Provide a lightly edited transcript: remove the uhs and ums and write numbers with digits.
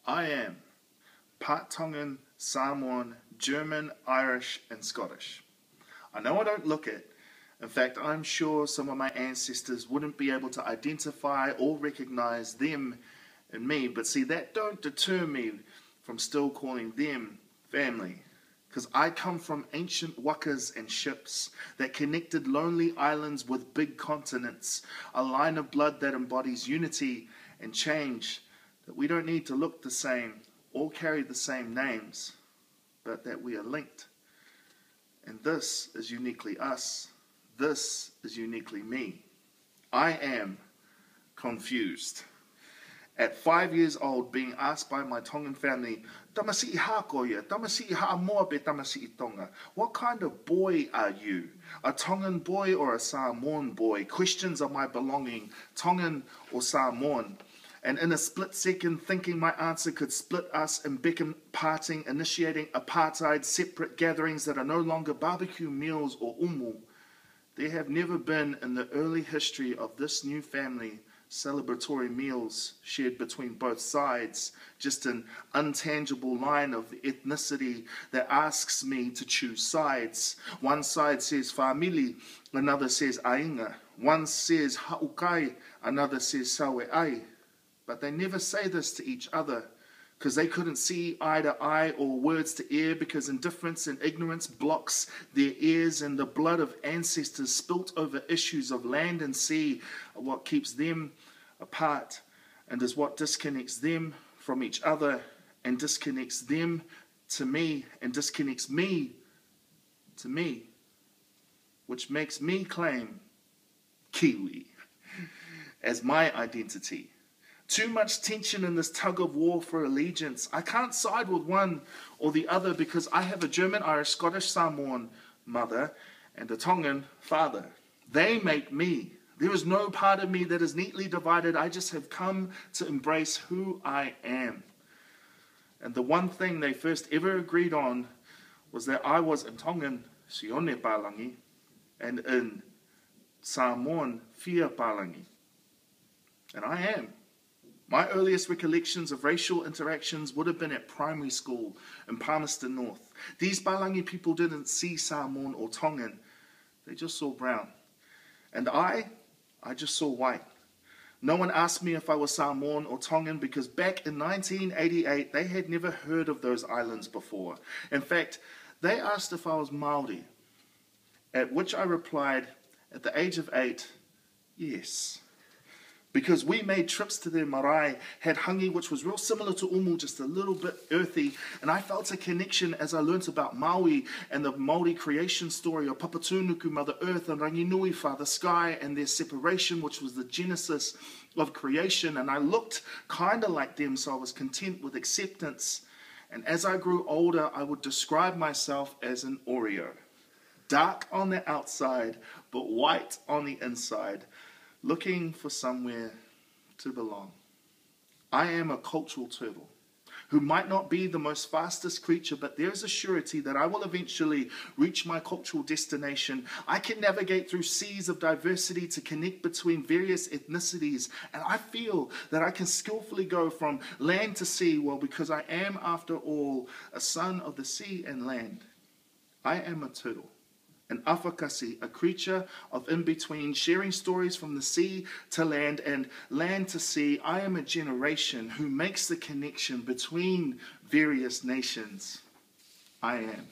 I am part Tongan, Samoan, German, Irish, and Scottish. I know I don't look it. In fact, I'm sure some of my ancestors wouldn't be able to identify or recognize them in me, but see, that don't deter me from still calling them family. Because I come from ancient wakas and ships that connected lonely islands with big continents, a line of blood that embodies unity and change, that we don't need to look the same or carry the same names, but that we are linked. And this is uniquely us. This is uniquely me. I am confused. At 5 years old, being asked by my Tongan family, "Tamasi'i ha koia, tamasi'i ha moa be tamasi'i Tonga. What kind of boy are you? A Tongan boy or a Samoan boy?" Questions of my belonging, Tongan or Samoan. And in a split second, thinking my answer could split us and beckon parting, initiating apartheid, separate gatherings that are no longer barbecue meals or umu, there have never been in the early history of this new family celebratory meals shared between both sides, just an untangible line of ethnicity that asks me to choose sides. One side says famili, another says ainga. One says haukai, another says Soakai. But they never say this to each other because they couldn't see eye to eye or words to ear, because indifference and ignorance blocks their ears, and the blood of ancestors spilt over issues of land and sea are what keeps them apart and is what disconnects them from each other and disconnects them to me and disconnects me to me, which makes me claim Kiwi as my identity. Too much tension in this tug of war for allegiance. I can't side with one or the other because I have a German, Irish, Scottish, Samoan mother and a Tongan father. They make me. There is no part of me that is neatly divided. I just have come to embrace who I am. And the one thing they first ever agreed on was that I was in Tongan, Sione Palangi, and in Samoan, Fia Palangi. And I am. My earliest recollections of racial interactions would have been at primary school in Palmerston North. These Palangi people didn't see Samoan or Tongan. They just saw brown. And I just saw white. No one asked me if I was Samoan or Tongan because back in 1988, they had never heard of those islands before. In fact, they asked if I was Māori, at which I replied, at the age of 8, yes. Because we made trips to their marae, had hangi, which was real similar to umu, just a little bit earthy, and I felt a connection as I learnt about Maui and the Māori creation story of Papatūnuku, Mother Earth, and Ranginui, Father Sky, and their separation, which was the genesis of creation, and I looked kind of like them, so I was content with acceptance. And as I grew older, I would describe myself as an Oreo. Dark on the outside, but white on the inside, looking for somewhere to belong. I am a cultural turtle who might not be the most fastest creature, but there is a surety that I will eventually reach my cultural destination. I can navigate through seas of diversity to connect between various ethnicities, and I feel that I can skillfully go from land to sea, well, because I am, after all, a son of the sea and land. I am a turtle. An awhakasi, a creature of in-between, sharing stories from the sea to land and land to sea. I am a generation who makes the connection between various nations. I am.